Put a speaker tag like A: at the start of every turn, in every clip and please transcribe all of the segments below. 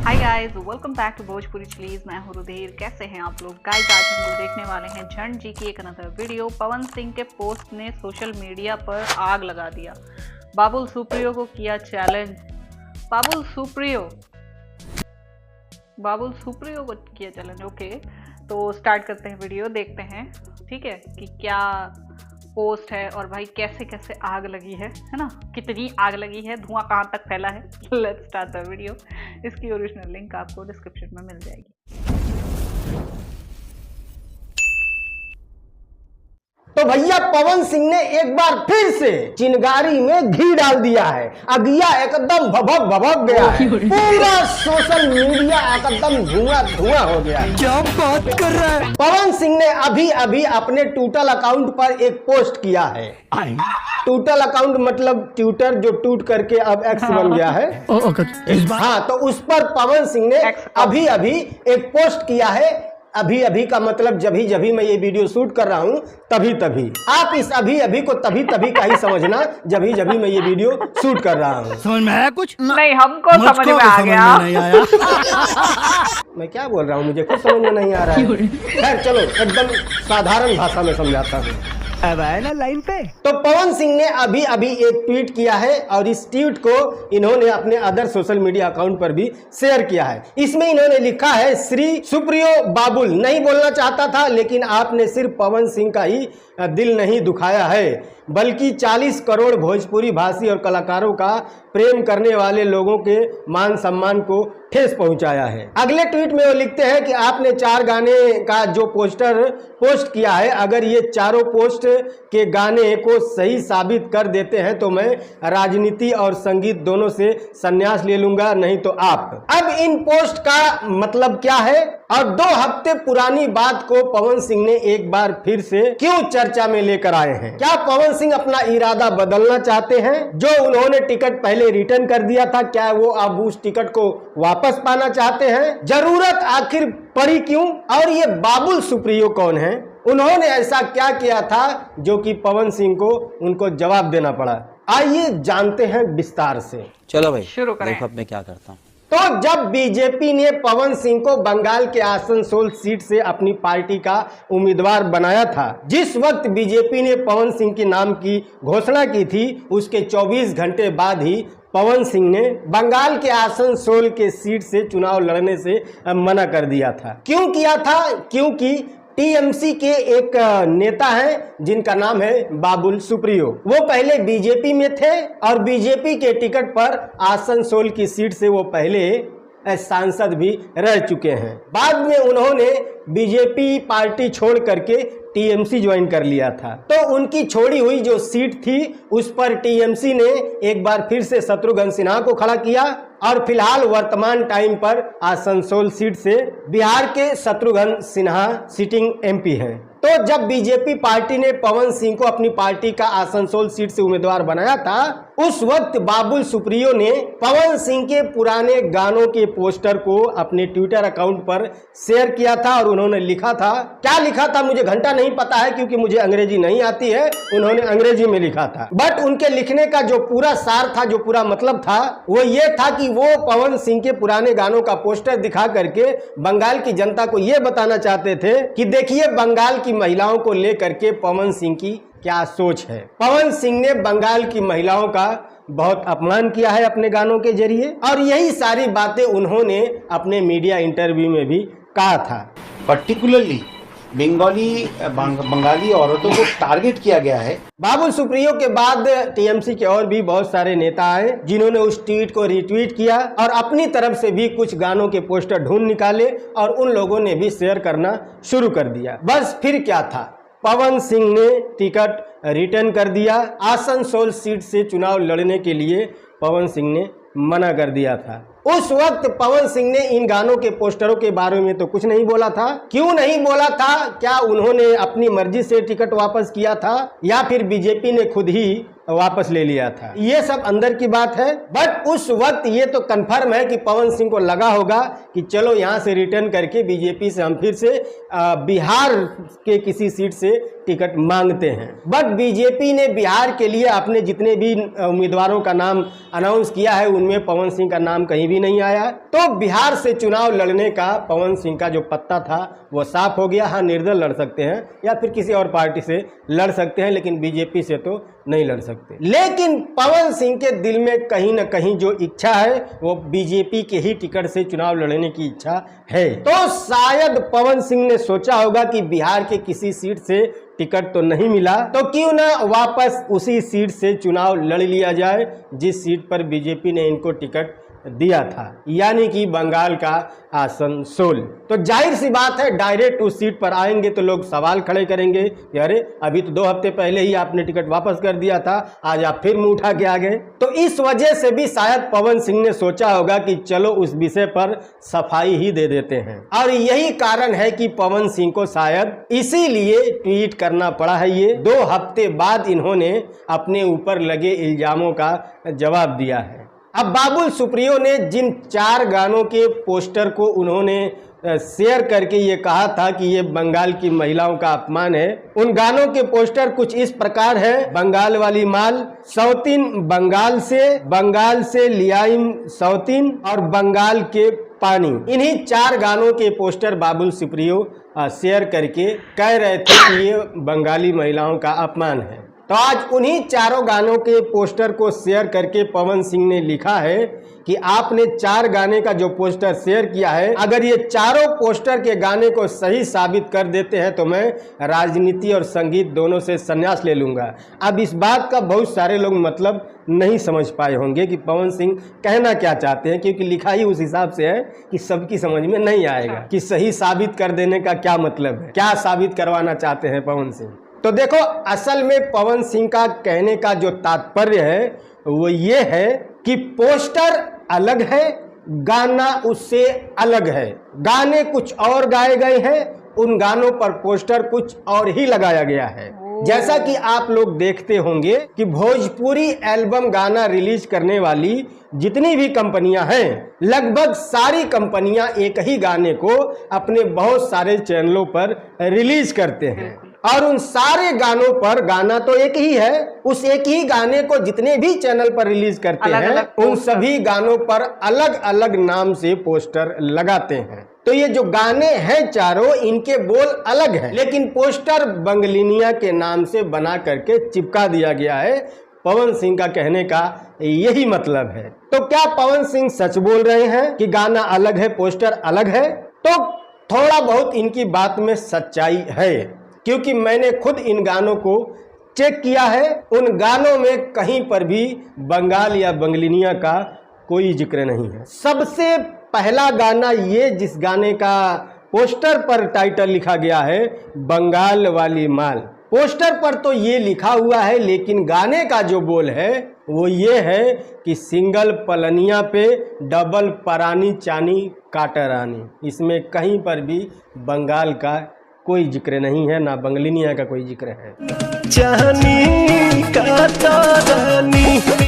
A: Hi guys, welcome back to Bhojpuri chillies. मैं हूं रुधीर। कैसे हैं आप लोग गाइस? आज हम लोग देखने वाले हैं झंड जी की एक अनदर वीडियो। पवन सिंह के पोस्ट ने सोशल मीडिया पर आग लगा दिया। बाबुल सुप्रियो को किया चैलेंज। बाबुल सुप्रियो को किया चैलेंज। ओके, तो स्टार्ट करते हैं वीडियो, देखते हैं ठीक है कि क्या पोस्ट है और भाई कैसे कैसे आग लगी है ना? कितनी आग लगी है, धुआं कहाँ तक फैला है। Let's start the video. इसकी ओरिजिनल लिंक आपको डिस्क्रिप्शन में मिल जाएगी।
B: तो भैया पवन सिंह ने एक बार फिर से चिंगारी में घी डाल दिया है। अगिया एकदम भभक गया है। पूरा सोशल मीडिया एकदम धुआं हो गया है।
C: क्या बात कर रहा है?
B: पवन सिंह ने अभी अपने ट्विटर अकाउंट पर एक पोस्ट किया है। ट्विटर अकाउंट मतलब ट्विटर जो टूट करके अब एक्स बन गया है। हाँ, तो उस पर पवन सिंह ने अभी एक पोस्ट किया है। अभी का मतलब जभी मैं ये वीडियो शूट कर रहा हूँ तभी आप इस अभी को तभी का ही समझना, जभी मैं ये वीडियो शूट कर रहा हूँ।
C: समझ में आया कुछ?
A: नहीं, हमको समझ में आ गया।
C: नहीं आया।
B: मैं क्या बोल रहा हूँ, मुझे कुछ समझ में नहीं आ रहा है। खैर चलो, एकदम साधारण भाषा में समझाता हूँ।
C: अब आए ना लाइन पे।
B: तो पवन सिंह ने अभी एक ट्वीट किया है और इस ट्वीट को इन्होंने अपने अदर सोशल मीडिया अकाउंट पर भी शेयर किया है। इसमें इन्होंने लिखा है, श्री सुप्रियो बाबुल, नहीं बोलना चाहता था लेकिन आपने सिर्फ पवन सिंह का ही दिल नहीं दुखाया है बल्कि 40 करोड़ भोजपुरी भाषी और कलाकारों का प्रेम करने वाले लोगों के मान सम्मान को ठेस पहुंचाया है। अगले ट्वीट में वो लिखते हैं कि आपने 4 गाने का जो पोस्टर पोस्ट किया है, अगर ये चारों पोस्ट के गाने को सही साबित कर देते हैं तो मैं राजनीति और संगीत दोनों से संन्यास ले लूंगा, नहीं तो आप। अब इन पोस्ट का मतलब क्या है और 2 हफ्ते पुरानी बात को पवन सिंह ने एक बार फिर से क्यों चर्चा में लेकर आए हैं? क्या पवन सिंह अपना इरादा बदलना चाहते हैं? जो उन्होंने टिकट पहले रिटर्न कर दिया था, क्या वो अब उस टिकट को वापस पाना चाहते हैं? जरूरत आखिर पड़ी क्यों? और ये बाबुल सुप्रियो कौन है? उन्होंने ऐसा क्या किया था जो कि पवन सिंह को उनको जवाब देना पड़ा? आइए जानते हैं विस्तार से।
D: चलो भाई
A: शुरू करें।
D: देखो अब मैं क्या करता हूँ।
B: तो जब बीजेपी ने पवन सिंह को बंगाल के आसनसोल सीट से अपनी पार्टी का उम्मीदवार बनाया था, जिस वक्त बीजेपी ने पवन सिंह के नाम की घोषणा की थी, उसके 24 घंटे बाद ही पवन सिंह ने बंगाल के आसनसोल के सीट से चुनाव लड़ने से मना कर दिया था। क्यों किया था? क्योंकि टीएमसी के एक नेता हैं जिनका नाम है बाबुल सुप्रियो। वो पहले बीजेपी में थे और बीजेपी के टिकट पर आसनसोल की सीट से वो पहले सांसद भी रह चुके हैं। बाद में उन्होंने बीजेपी पार्टी छोड़ करके टीएमसी ज्वाइन कर लिया था। तो उनकी छोड़ी हुई जो सीट थी उस पर टीएमसी ने एक बार फिर से शत्रुघ्न सिन्हा को खड़ा किया और फिलहाल वर्तमान टाइम पर आसनसोल सीट से बिहार के शत्रुघ्न सिन्हा सिटिंग एमपी हैं। तो जब बीजेपी पार्टी ने पवन सिंह को अपनी पार्टी का आसनसोल सीट से उम्मीदवार बनाया था, उस वक्त बाबुल सुप्रियो ने पवन सिंह के पुराने गानों के पोस्टर को अपने ट्विटर अकाउंट पर शेयर किया था और उन्होंने लिखा था, क्या लिखा था मुझे घंटा नहीं पता है क्योंकि मुझे अंग्रेजी नहीं आती है, उन्होंने अंग्रेजी में लिखा था। बट उनके लिखने का जो पूरा सार था, जो पूरा मतलब था, वो ये था कि वो पवन सिंह के पुराने गानों का पोस्टर दिखा करके बंगाल की जनता को ये बताना चाहते थे कि देखिए बंगाल की महिलाओं को लेकर के पवन सिंह की क्या सोच है। पवन सिंह ने बंगाल की महिलाओं का बहुत अपमान किया है अपने गानों के जरिए और यही सारी बातें उन्होंने अपने मीडिया इंटरव्यू में भी कहा था।
E: पर्टिकुलरली बंगाली औरतों को टारगेट किया गया है।
B: बाबुल सुप्रियो के बाद टीएमसी के और भी बहुत सारे नेता आए जिन्होंने उस ट्वीट को रिट्वीट किया और अपनी तरफ से भी कुछ गानों के पोस्टर ढूंढ निकाले और उन लोगों ने भी शेयर करना शुरू कर दिया। बस फिर क्या था, पवन सिंह ने टिकट रिटर्न कर दिया। आसनसोल सीट से चुनाव लड़ने के लिए पवन सिंह ने मना कर दिया था। उस वक्त पवन सिंह ने इन गानों के पोस्टरों के बारे में तो कुछ नहीं बोला था। क्यों नहीं बोला था? क्या उन्होंने अपनी मर्जी से टिकट वापस किया था या फिर बीजेपी ने खुद ही वापस ले लिया था। ये सब अंदर की बात है, बट उस वक्त ये तो कंफर्म है कि पवन सिंह को लगा होगा कि चलो यहाँ से रिटर्न करके बीजेपी से हम फिर से बिहार के किसी सीट से टिकट मांगते हैं। बट बीजेपी ने बिहार के लिए अपने जितने भी उम्मीदवारों का नाम अनाउंस किया है उनमें पवन सिंह का नाम कहीं भी नहीं आया। तो बिहार से चुनाव लड़ने का पवन सिंह का जो पत्ता था वो साफ हो गया। हाँ, निर्दल लड़ सकते हैं या फिर किसी और पार्टी से लड़ सकते हैं, लेकिन बीजेपी से तो नहीं लड़ सकते। लेकिन पवन सिंह के दिल में कहीं ना कहीं जो इच्छा है वो बीजेपी के ही टिकट से चुनाव लड़ने की इच्छा है। तो शायद पवन सिंह ने सोचा होगा कि बिहार के किसी सीट से टिकट तो नहीं मिला, तो क्यों ना वापस उसी सीट से चुनाव लड़ लिया जाए जिस सीट पर बीजेपी ने इनको टिकट दिया था, यानी कि बंगाल का आसनसोल। तो जाहिर सी बात है डायरेक्ट उस सीट पर आएंगे तो लोग सवाल खड़े करेंगे कि अरे अभी तो 2 हफ्ते पहले ही आपने टिकट वापस कर दिया था, आज आप फिर मुंह उठा के आ गए। तो इस वजह से भी शायद पवन सिंह ने सोचा होगा कि चलो उस विषय पर सफाई ही दे देते हैं, और यही कारण है कि पवन सिंह को शायद इसीलिए ट्वीट करना पड़ा है। ये 2 हफ्ते बाद इन्होंने अपने ऊपर लगे इल्जामों का जवाब दिया है। अब बाबुल सुप्रियो ने जिन 4 गानों के पोस्टर को उन्होंने शेयर करके ये कहा था कि ये बंगाल की महिलाओं का अपमान है, उन गानों के पोस्टर कुछ इस प्रकार है। बंगाल वाली माल, सौतीन बंगाल से लियाइम सौतीन और बंगाल के पानी। इन्हीं 4 गानों के पोस्टर बाबुल सुप्रियो शेयर करके कह रहे थे कि ये बंगाली महिलाओं का अपमान है। तो आज उन्हीं 4 गानों के पोस्टर को शेयर करके पवन सिंह ने लिखा है कि आपने 4 गाने का जो पोस्टर शेयर किया है, अगर ये 4 पोस्टर के गाने को सही साबित कर देते हैं तो मैं राजनीति और संगीत दोनों से संन्यास ले लूंगा। अब इस बात का बहुत सारे लोग मतलब नहीं समझ पाए होंगे कि पवन सिंह कहना क्या चाहते हैं, क्योंकि लिखा ही उस हिसाब से है कि सबकी समझ में नहीं आएगा कि सही साबित कर देने का क्या मतलब है, क्या साबित करवाना चाहते हैं पवन सिंह। तो देखो, असल में पवन सिंह का कहने का जो तात्पर्य है वो ये है कि पोस्टर अलग है, गाना उससे अलग है। गाने कुछ और गाए गए हैं, उन गानों पर पोस्टर कुछ और ही लगाया गया है। जैसा कि आप लोग देखते होंगे कि भोजपुरी एल्बम गाना रिलीज करने वाली जितनी भी कंपनियां हैं, लगभग सारी कंपनियां एक ही गाने को अपने बहुत सारे चैनलों पर रिलीज करते हैं, और उन सारे गानों पर गाना तो एक ही है, उस एक ही गाने को जितने भी चैनल पर रिलीज करते हैं उन सभी गानों पर अलग अलग नाम से पोस्टर लगाते हैं। तो ये जो गाने हैं 4 इनके बोल अलग हैं, लेकिन पोस्टर बंगलिनिया के नाम से बना करके चिपका दिया गया है। पवन सिंह का कहने का यही मतलब है। तो क्या पवन सिंह सच बोल रहे हैं कि गाना अलग है, पोस्टर अलग है? तो थोड़ा बहुत इनकी बात में सच्चाई है, क्योंकि मैंने खुद इन गानों को चेक किया है। उन गानों में कहीं पर भी बंगाल या बंगलिनिया का कोई जिक्र नहीं है। सबसे पहला गाना ये जिस गाने का पोस्टर पर टाइटल लिखा गया है, बंगाल वाली माल, पोस्टर पर तो ये लिखा हुआ है, लेकिन गाने का जो बोल है वो ये है कि सिंगल पलनिया पे डबल परानी चानी काटरानी। इसमें कहीं पर भी बंगाल का कोई जिक्र नहीं है, ना बंगलिनिया का कोई जिक्र है।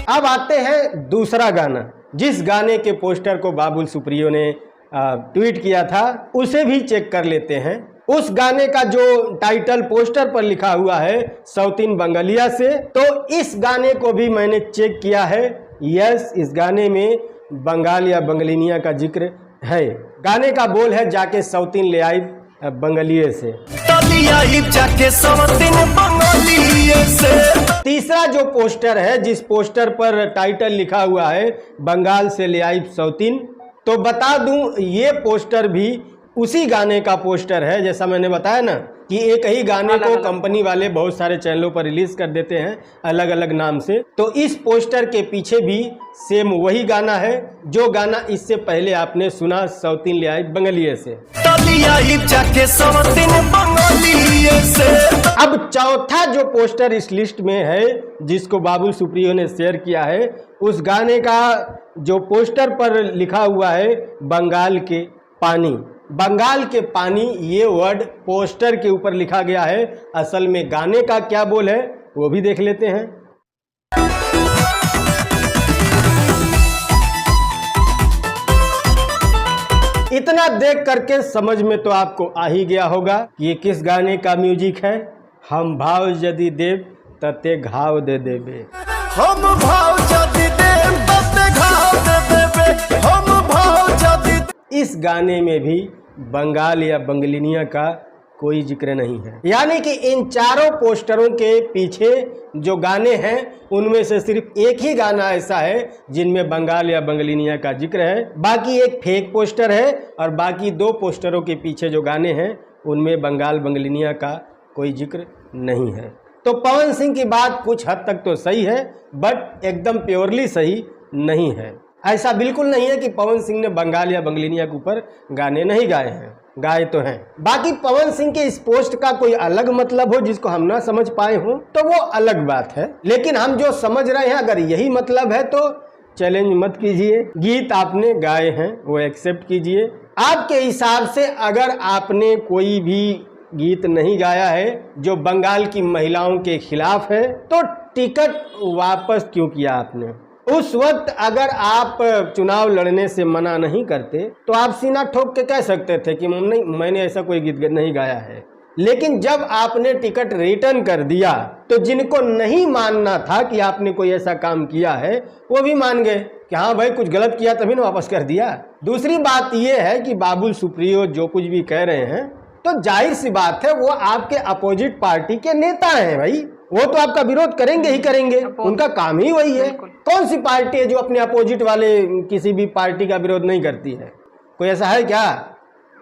B: अब आते हैं दूसरा गाना, जिस गाने के पोस्टर को बाबुल सुप्रियो ने ट्वीट किया था उसे भी चेक कर लेते हैं। उस गाने का जो टाइटल पोस्टर पर लिखा हुआ है सौतीन बंगालिया से, तो इस गाने को भी मैंने चेक किया है। यस, इस गाने में बंगाल या बंगलिनिया का जिक्र है। गाने का बोल है जाके सौतीन ले आई बंगालिये से। तीसरा जो पोस्टर है, जिस पोस्टर पर टाइटल लिखा हुआ है बंगाल से ले आई सौतीन, तो बता दूं ये पोस्टर भी उसी गाने का पोस्टर है। जैसा मैंने बताया ना कि एक ही गाने को कंपनी वाले बहुत सारे चैनलों पर रिलीज कर देते हैं अलग अलग नाम से, तो इस पोस्टर के पीछे भी सेम वही गाना है जो गाना इससे पहले आपने सुना सौतीन ले आई बंगालिये से। अब चौथा जो पोस्टर इस लिस्ट में है जिसको बाबुल सुप्रियो ने शेयर किया है, उस गाने का जो पोस्टर पर लिखा हुआ है बंगाल के पानी। बंगाल के पानी ये वर्ड पोस्टर के ऊपर लिखा गया है। असल में गाने का क्या बोल है वो भी देख लेते हैं। इतना देख करके समझ में तो आपको आ ही गया होगा कि ये किस गाने का म्यूजिक है। हम भाव यदि देव तते घाव दे देबे,
C: हम भाव जदि देव तते घाव दे देबे, हम भाव जदि।
B: इस गाने में भी बंगाल या बंगलिनिया का कोई जिक्र नहीं है। यानी कि इन चारों पोस्टरों के पीछे जो गाने हैं उनमें से सिर्फ एक ही गाना ऐसा है जिनमें बंगाल या बंगलिनिया का जिक्र है, बाकी एक फेक पोस्टर है और बाकी 2 पोस्टरों के पीछे जो गाने हैं उनमें बंगाल बंगलिनिया का कोई जिक्र नहीं है। तो पवन सिंह की बात कुछ हद तक तो सही है, बट एकदम प्योरली सही नहीं है। ऐसा बिल्कुल नहीं है कि पवन सिंह ने बंगाल या बंगलिनिया के ऊपर गाने नहीं गाए हैं, गाए तो हैं। बाकी पवन सिंह के इस पोस्ट का कोई अलग मतलब हो जिसको हम ना समझ पाए हों तो वो अलग बात है, लेकिन हम जो समझ रहे हैं अगर यही मतलब है तो चैलेंज मत कीजिए। गीत आपने गाए हैं वो एक्सेप्ट कीजिए। आपके हिसाब से अगर आपने कोई भी गीत नहीं गाया है जो बंगाल की महिलाओं के खिलाफ है तो टिकट वापस क्यों किया आपने? उस वक्त अगर आप चुनाव लड़ने से मना नहीं करते तो आप सीना ठोक के कह सकते थे कि मैंने ऐसा कोई गीत नहीं गाया है। लेकिन जब आपने टिकट रिटर्न कर दिया तो जिनको नहीं मानना था कि आपने कोई ऐसा काम किया है वो भी मान गए कि हाँ भाई कुछ गलत किया तभी ना वापस कर दिया। दूसरी बात ये है कि बाबुल सुप्रियो जो कुछ भी कह रहे हैं तो जाहिर सी बात है वो आपके अपोजिट पार्टी के नेता हैं भाई, वो तो आपका विरोध करेंगे ही करेंगे, उनका काम ही वही है। कौन सी पार्टी है जो अपने अपोजिट वाले किसी भी पार्टी का विरोध नहीं करती है? कोई ऐसा है क्या?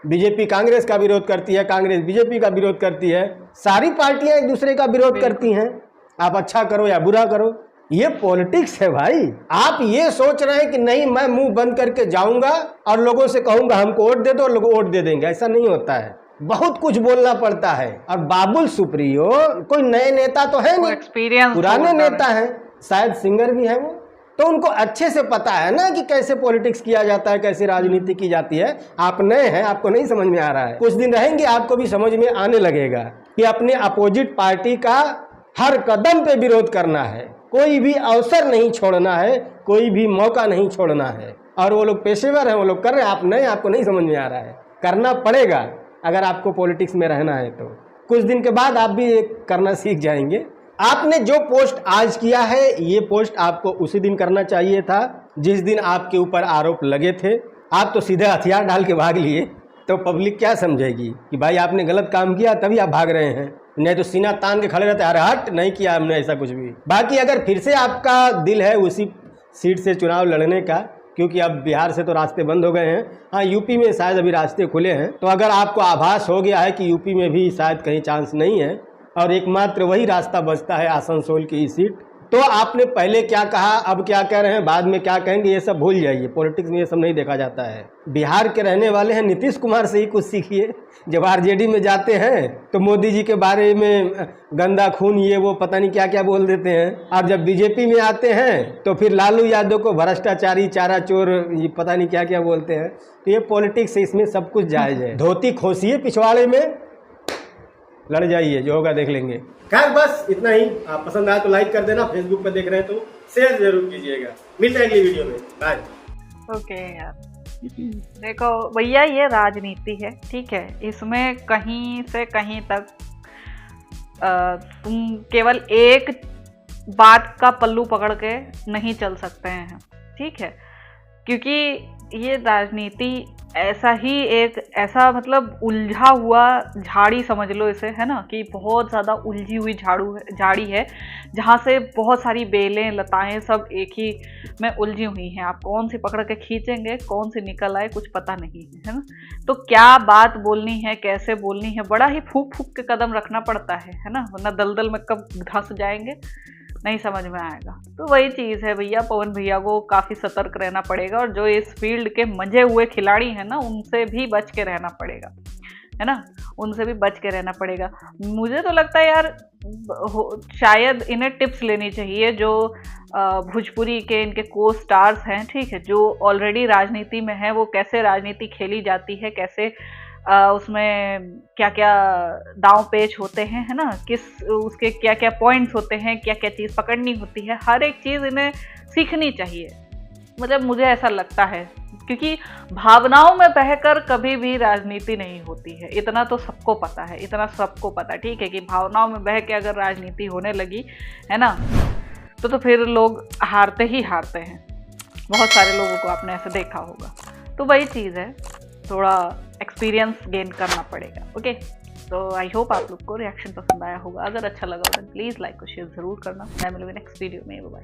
B: बीजेपी कांग्रेस का विरोध करती है, कांग्रेस बीजेपी का विरोध करती है, सारी पार्टियां एक दूसरे का विरोध करती हैं। आप अच्छा करो या बुरा करो, ये पॉलिटिक्स है भाई। आप ये सोच रहे हैं कि नहीं मैं मुंह बंद करके जाऊंगा और लोगों से कहूंगा हमको वोट दे दो और लोग वोट दे देंगे, ऐसा नहीं होता है। बहुत कुछ बोलना पड़ता है। और बाबुल सुप्रियो कोई नए नेता तो है नहीं,
A: एक्सपीरियंस
B: पुराने नेता हैं, शायद सिंगर भी है वो, तो उनको अच्छे से पता है ना कि कैसे पॉलिटिक्स किया जाता है, कैसे राजनीति की जाती है। आप नए हैं, आपको नहीं समझ में आ रहा है, कुछ दिन रहेंगे आपको भी समझ में आने लगेगा कि अपने अपोजिट पार्टी का हर कदम पे विरोध करना है, कोई भी अवसर नहीं छोड़ना है, कोई भी मौका नहीं छोड़ना है। और वो लोग पेशेवर हैं, वो लोग कर रहे हैं, आप नए, आपको नहीं समझ में आ रहा है। करना पड़ेगा अगर आपको पॉलिटिक्स में रहना है तो। कुछ दिन के बाद आप भी करना सीख जाएंगे। आपने जो पोस्ट आज किया है ये पोस्ट आपको उसी दिन करना चाहिए था जिस दिन आपके ऊपर आरोप लगे थे। आप तो सीधे हथियार डाल के भाग लिए, तो पब्लिक क्या समझेगी कि भाई आपने गलत काम किया तभी आप भाग रहे हैं, नहीं तो सीना तान के खड़े रहते अरे हट नहीं किया हमने ऐसा कुछ भी। बाकी अगर फिर से आपका दिल है उसी सीट से चुनाव लड़ने का, क्योंकि अब बिहार से तो रास्ते बंद हो गए हैं, हाँ यूपी में शायद अभी रास्ते खुले हैं, तो अगर आपको आभास हो गया है कि यूपी में भी शायद कहीं चांस नहीं है और एकमात्र वही रास्ता बचता है आसनसोल की ही सीट, तो आपने पहले क्या कहा अब क्या कह रहे हैं बाद में क्या कहेंगे ये सब भूल जाइए। पॉलिटिक्स में ये सब नहीं देखा जाता है। बिहार के रहने वाले हैं, नीतीश कुमार से ही कुछ सीखिए। जब आरजेडी में जाते हैं तो मोदी जी के बारे में गंदा खून ये वो पता नहीं क्या क्या बोल देते हैं, और जब बीजेपी में आते हैं तो फिर लालू यादव को भ्रष्टाचारी चारा चोर ये पता नहीं क्या क्या बोलते हैं। तो ये पॉलिटिक्स है, इसमें सब कुछ जायज़ है। धोती खोसिए पिछवाड़े में, लड़ जाइए, जो होगा देख लेंगे। खैर बस इतना ही। आप पसंद आए तो लाइक कर देना, फेसबुक पर देख रहे हैं तो शेयर जरूर कीजिएगा। मिलते हैं अगली वीडियो में, बाय।
A: ओके यार, देखो भैया ये राजनीति है, ठीक है, इसमें कहीं से कहीं तक तुम केवल एक बात का पल्लू पकड़ के नहीं चल सकते हैं, ठीक है, क्योंकि ये राजनीति ऐसा मतलब उलझा हुआ झाड़ी समझ लो इसे, है ना, कि बहुत ज़्यादा उलझी हुई झाड़ी है जहाँ से बहुत सारी बेलें लताएं सब एक ही में उलझी हुई हैं। आप कौन सी पकड़ के खींचेंगे, कौन सी निकल आए, कुछ पता नहीं है ना। तो क्या बात बोलनी है, कैसे बोलनी है, बड़ा ही फूक फूक के कदम रखना पड़ता है ना, वरना दलदल में कब धंस जाएंगे नहीं समझ में आएगा। तो वही चीज़ है भैया, पवन भैया को काफ़ी सतर्क रहना पड़ेगा, और जो इस फील्ड के मंझे हुए खिलाड़ी हैं ना उनसे भी बच के रहना पड़ेगा, है ना, उनसे भी बच के रहना पड़ेगा। मुझे तो लगता है यार शायद इन्हें टिप्स लेनी चाहिए जो भोजपुरी के इनके को स्टार्स हैं, ठीक है, जो ऑलरेडी राजनीति में है, वो कैसे राजनीति खेली जाती है, कैसे उसमें क्या क्या दांव पेच होते हैं, है ना, किस उसके क्या क्या पॉइंट्स होते हैं, क्या क्या चीज़ पकड़नी होती है, हर एक चीज़ इन्हें सीखनी चाहिए। मतलब मुझे ऐसा लगता है क्योंकि भावनाओं में बहकर कभी भी राजनीति नहीं होती है, इतना तो सबको पता है, इतना सबको पता है, ठीक है, कि भावनाओं में बह के अगर राजनीति होने लगी है ना, तो फिर लोग हारते ही हारते हैं। बहुत सारे लोगों को आपने ऐसे देखा होगा। तो वही चीज़ है, थोड़ा एक्सपीरियंस गेन करना पड़ेगा। ओके, तो आई होप आप लोग को रिएक्शन पसंद आया होगा। अगर अच्छा लगा तो प्लीज़ लाइक और शेयर ज़रूर करना। मैं मिलूंगी नेक्स्ट वीडियो में। बाय।